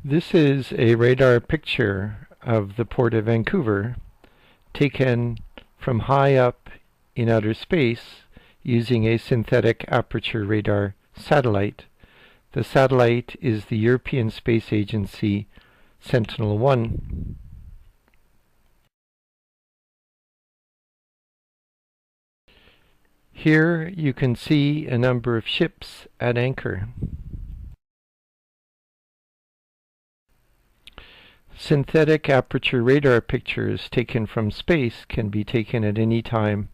This is a radar picture of the Port of Vancouver taken from high up in outer space using a synthetic aperture radar satellite. The satellite is the European Space Agency Sentinel-1. Here you can see a number of ships at anchor. Synthetic aperture radar pictures taken from space can be taken at any time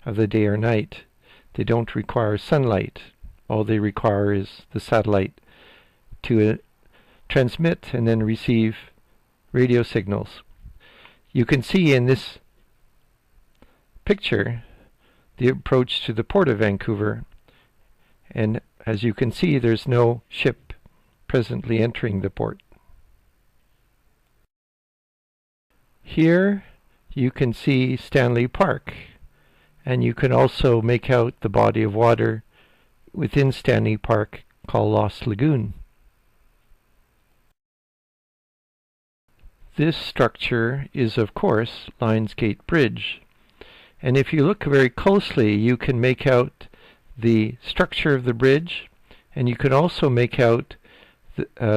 of the day or night. They don't require sunlight. All they require is the satellite to transmit and then receive radio signals. You can see in this picture the approach to the Port of Vancouver, and as you can see, there's no ship presently entering the port. Here you can see Stanley Park, and you can also make out the body of water within Stanley Park called Lost Lagoon. This structure is, of course, Lionsgate Bridge, and if you look very closely you can make out the structure of the bridge, and you can also make out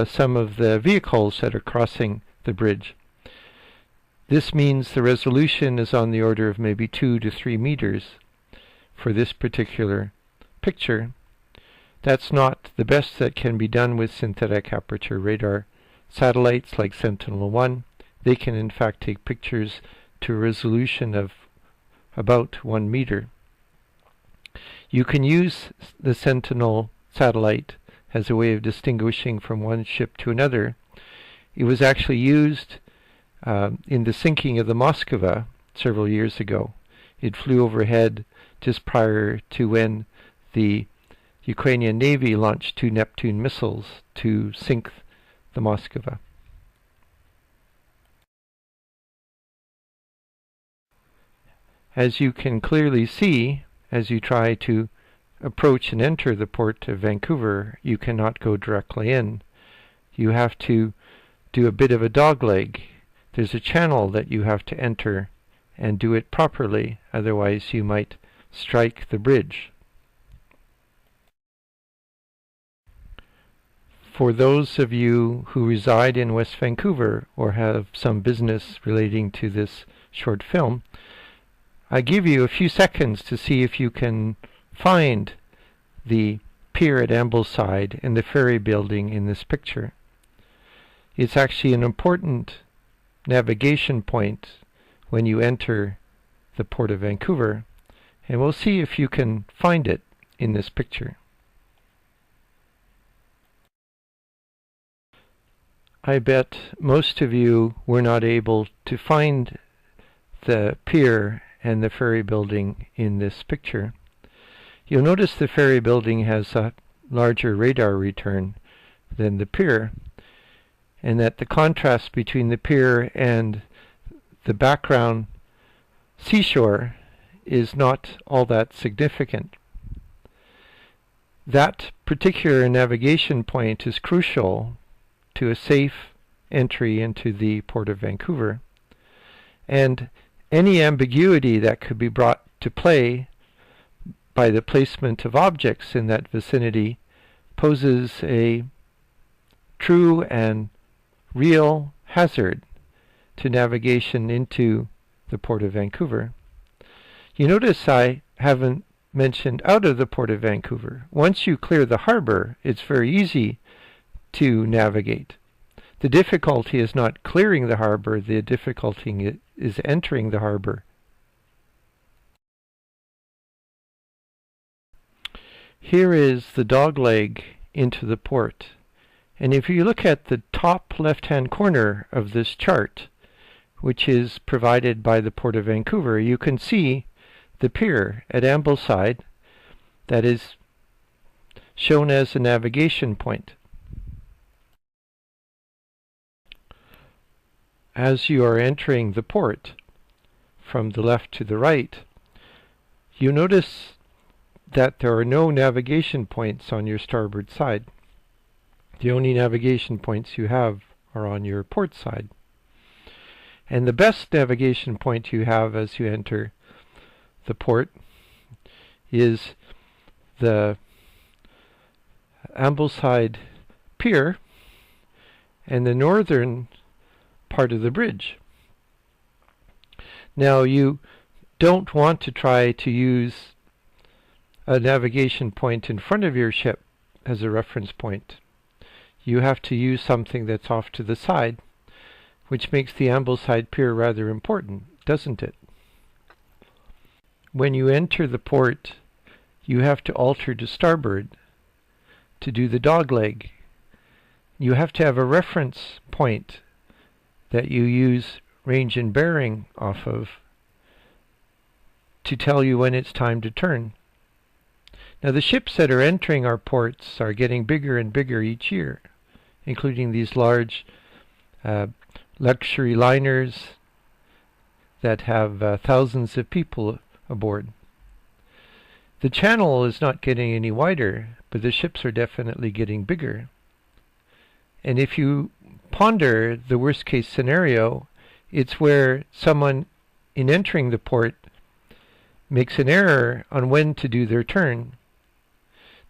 some of the vehicles that are crossing the bridge. This means the resolution is on the order of maybe 2 to 3 meters for this particular picture. That's not the best that can be done with synthetic aperture radar satellites like Sentinel-1. They can in fact take pictures to a resolution of about 1 meter. You can use the Sentinel satellite as a way of distinguishing from one ship to another. It was actually used in the sinking of the Moskva several years ago. It flew overhead just prior to when the Ukrainian Navy launched 2 Neptune missiles to sink the Moskva. As you can clearly see, as you try to approach and enter the Port of Vancouver, you cannot go directly in. You have to do a bit of a dogleg. There's a channel that you have to enter and do it properly, otherwise you might strike the bridge. For those of you who reside in West Vancouver or have some business relating to this short film, I give you a few seconds to see if you can find the pier at Ambleside and the ferry building in this picture. It's actually an important navigation point when you enter the Port of Vancouver, and we'll see if you can find it in this picture. I bet most of you were not able to find the pier and the ferry building in this picture. You'll notice the ferry building has a larger radar return than the pier, and that the contrast between the pier and the background seashore is not all that significant. That particular navigation point is crucial to a safe entry into the Port of Vancouver, and any ambiguity that could be brought to play by the placement of objects in that vicinity poses a true and real hazard to navigation into the Port of Vancouver. You notice I haven't mentioned out of the Port of Vancouver. Once you clear the harbor, it's very easy to navigate. The difficulty is not clearing the harbor, the difficulty is entering the harbor. Here is the dogleg into the port. And if you look at the top left-hand corner of this chart, which is provided by the Port of Vancouver, you can see the pier at Ambleside that is shown as a navigation point. As you are entering the port from the left to the right, you notice that there are no navigation points on your starboard side. The only navigation points you have or on your port side. And the best navigation point you have as you enter the port is the Ambleside pier and the northern part of the bridge. Now, you don't want to try to use a navigation point in front of your ship as a reference point. You have to use something that's off to the side, which makes the Ambleside pier rather important, doesn't it? When you enter the port, you have to alter to starboard to do the dogleg. You have to have a reference point that you use range and bearing off of to tell you when it's time to turn. Now, the ships that are entering our ports are getting bigger and bigger each year, including these large luxury liners that have thousands of people aboard. The channel is not getting any wider, but the ships are definitely getting bigger. And if you ponder the worst case scenario, it's where someone in entering the port makes an error on when to do their turn.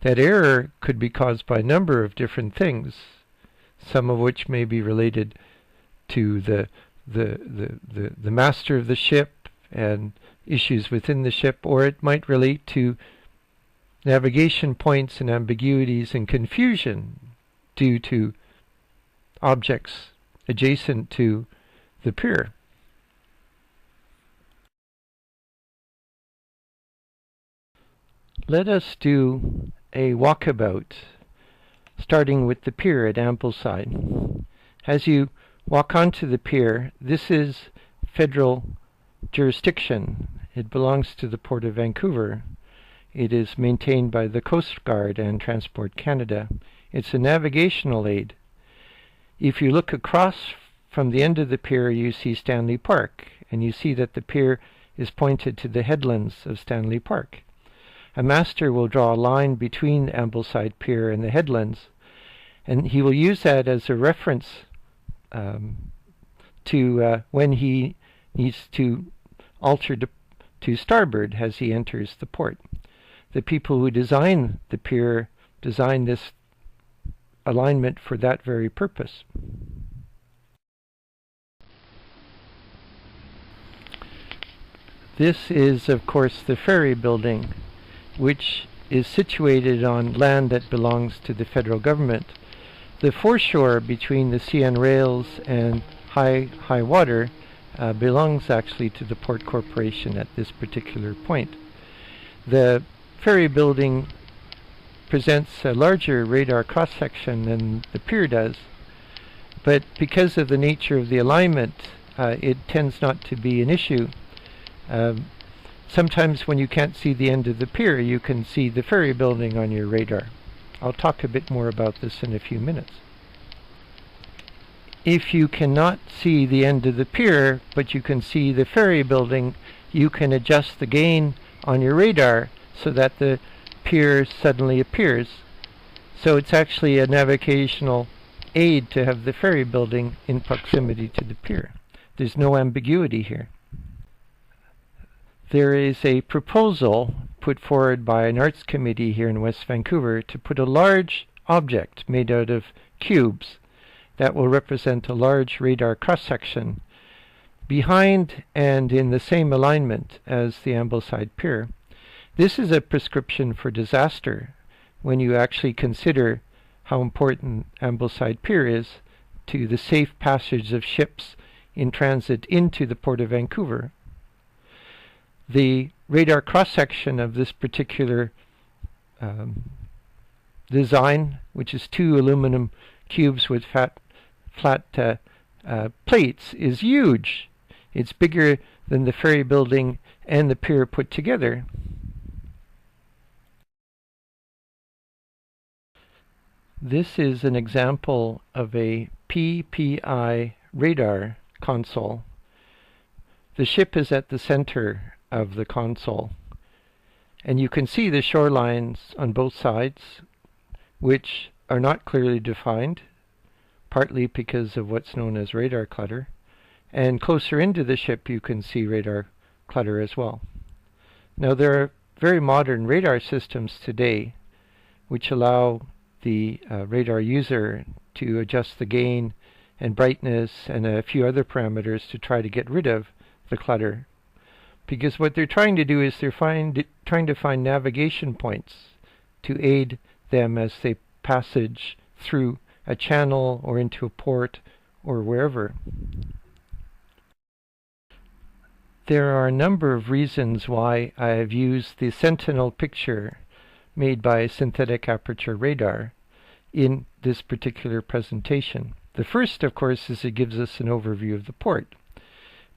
That error could be caused by a number of different things, some of which may be related to the master of the ship and issues within the ship, or it might relate to navigation points and ambiguities and confusion due to objects adjacent to the pier. Let us do a walkabout, starting with the pier at Ambleside. As you walk onto the pier, this is federal jurisdiction. It belongs to the Port of Vancouver. It is maintained by the Coast Guard and Transport Canada. It's a navigational aid. If you look across from the end of the pier, you see Stanley Park, and you see that the pier is pointed to the headlands of Stanley Park. A master will draw a line between Ambleside Pier and the headlands, and he will use that as a reference to when he needs to alter to starboard as he enters the port. The people who design the pier design this alignment for that very purpose. This is, of course, the ferry building, which is situated on land that belongs to the federal government. The foreshore between the CN rails and high water belongs actually to the Port Corporation at this particular point. The ferry building presents a larger radar cross-section than the pier does, but because of the nature of the alignment, it tends not to be an issue. Sometimes when you can't see the end of the pier, you can see the ferry building on your radar. I'll talk a bit more about this in a few minutes. If you cannot see the end of the pier, but you can see the ferry building, you can adjust the gain on your radar so that the pier suddenly appears. So it's actually a navigational aid to have the ferry building in proximity to the pier. There's no ambiguity here. There is a proposal put forward by an arts committee here in West Vancouver to put a large object made out of cubes that will represent a large radar cross-section behind and in the same alignment as the Ambleside Pier. This is a prescription for disaster when you actually consider how important Ambleside Pier is to the safe passage of ships in transit into the Port of Vancouver. The radar cross-section of this particular design, which is two aluminum cubes with flat plates, is huge. It's bigger than the ferry building and the pier put together. This is an example of a PPI radar console. The ship is at the center of the console, and you can see the shorelines on both sides, which are not clearly defined, partly because of what's known as radar clutter. And closer into the ship you can see radar clutter as well. Now there are very modern radar systems today which allow the radar user to adjust the gain and brightness and a few other parameters to try to get rid of the clutter. Because what they're trying to do is they're trying to find navigation points to aid them as they passage through a channel or into a port or wherever. There are a number of reasons why I have used the Sentinel picture made by synthetic aperture radar in this particular presentation. The first, of course, is it gives us an overview of the port.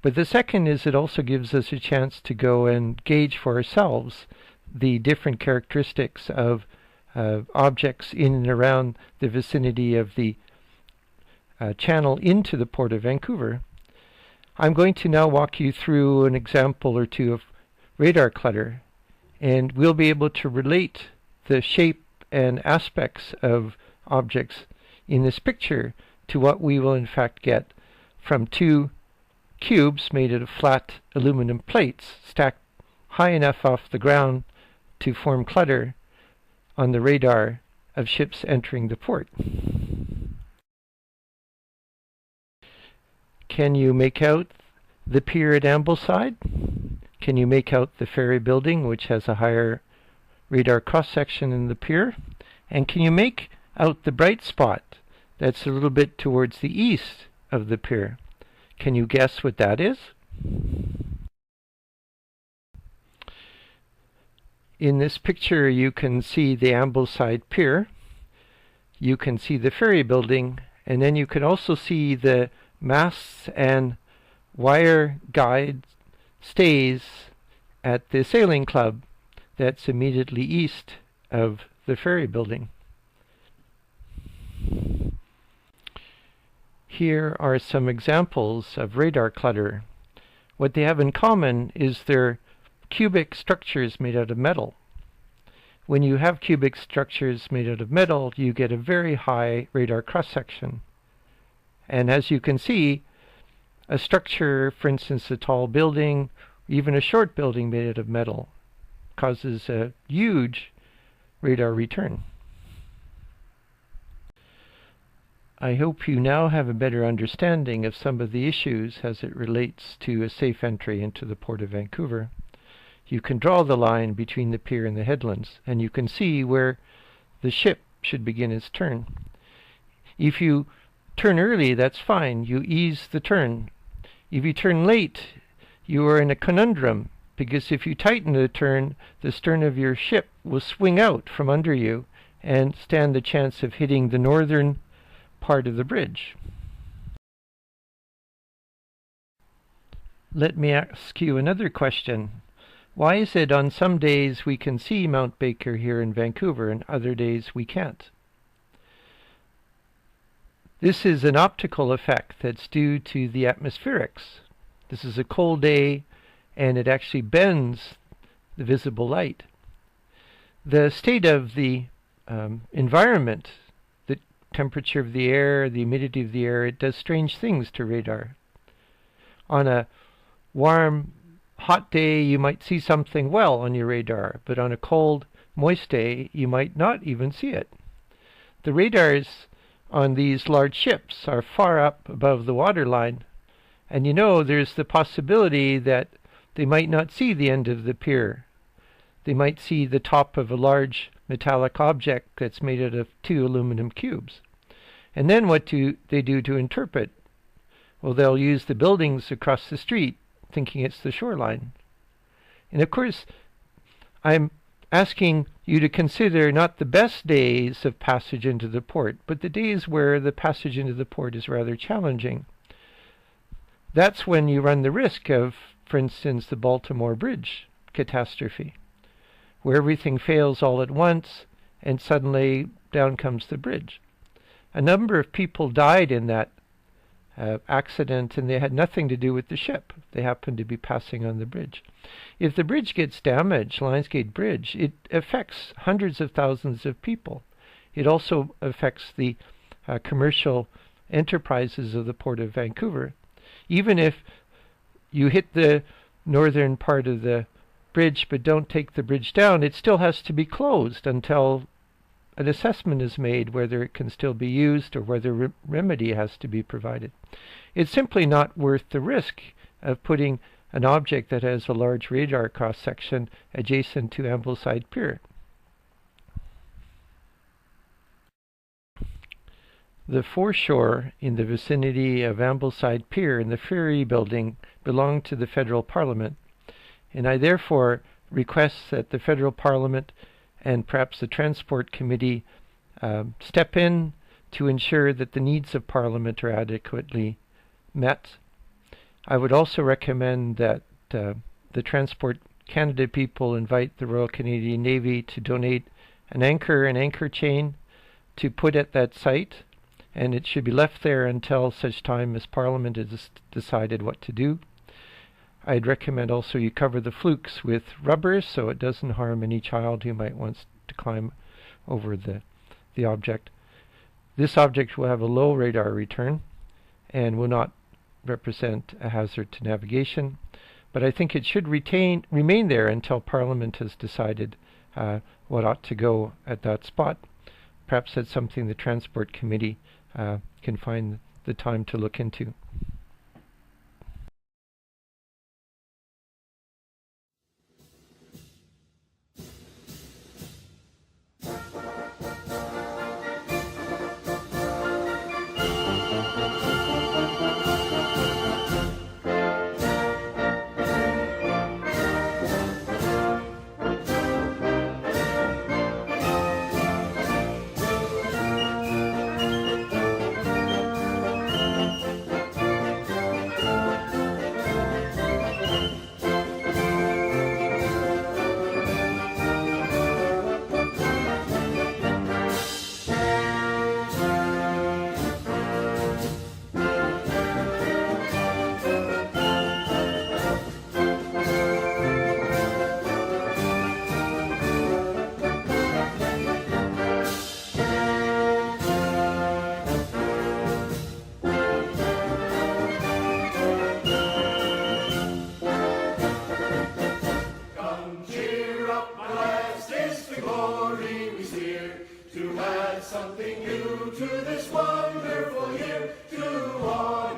But the second is it also gives us a chance to go and gauge for ourselves the different characteristics of objects in and around the vicinity of the channel into the Port of Vancouver. I'm going to now walk you through an example or two of radar clutter, and we'll be able to relate the shape and aspects of objects in this picture to what we will in fact get from two cubes made out of flat aluminum plates stacked high enough off the ground to form clutter on the radar of ships entering the port. Can you make out the pier at Ambleside? Can you make out the ferry building, which has a higher radar cross-section than the pier? And can you make out the bright spot that's a little bit towards the east of the pier? Can you guess what that is? In this picture you can see the Ambleside pier, you can see the ferry building, and then you can also see the masts and wire guide stays at the sailing club that's immediately east of the ferry building. Here are some examples of radar clutter. What they have in common is they're cubic structures made out of metal. When you have cubic structures made out of metal, you get a very high radar cross-section. And as you can see, a structure, for instance a tall building, even a short building made out of metal, causes a huge radar return. I hope you now have a better understanding of some of the issues as it relates to a safe entry into the Port of Vancouver. You can draw the line between the pier and the headlands, and you can see where the ship should begin its turn. If you turn early, that's fine. You ease the turn. If you turn late, you are in a conundrum, because if you tighten the turn, the stern of your ship will swing out from under you and stand the chance of hitting the northern part of the bridge. Let me ask you another question. Why is it on some days we can see Mount Baker here in Vancouver and other days we can't? This is an optical effect that's due to the atmospherics. This is a cold day and it actually bends the visible light. The state of the environment, the temperature of the air, the humidity of the air, it does strange things to radar. On a warm, hot day you might see something well on your radar, but on a cold, moist day you might not even see it. The radars on these large ships are far up above the waterline, and you know there's the possibility that they might not see the end of the pier. They might see the top of a large metallic object that's made out of two aluminum cubes. And then what do they do to interpret? Well, they'll use the buildings across the street, thinking it's the shoreline. And of course, I'm asking you to consider not the best days of passage into the port, but the days where the passage into the port is rather challenging. That's when you run the risk of, for instance, the Baltimore Bridge catastrophe, where everything fails all at once and suddenly down comes the bridge. A number of people died in that accident, and they had nothing to do with the ship. They happened to be passing on the bridge. If the bridge gets damaged, Lionsgate Bridge, it affects hundreds of thousands of people. It also affects the commercial enterprises of the Port of Vancouver. Even if you hit the northern part of the bridge but don't take the bridge down, it still has to be closed until an assessment is made whether it can still be used or whether remedy has to be provided. It's simply not worth the risk of putting an object that has a large radar cross-section adjacent to Ambleside pier. The foreshore in the vicinity of Ambleside pier and the ferry building belong to the federal parliament, and I therefore request that the federal parliament and perhaps the transport committee step in to ensure that the needs of parliament are adequately met. I would also recommend that the Transport Canada people invite the Royal Canadian Navy to donate an anchor chain to put at that site, and it should be left there until such time as Parliament has decided what to do. I'd recommend also you cover the flukes with rubber so it doesn't harm any child who might want to climb over the object. This object will have a low radar return and will not represent a hazard to navigation, but I think it should remain there until Parliament has decided what ought to go at that spot. Perhaps that's something the Transport Committee can find the time to look into. Something new to this wonderful year, to honor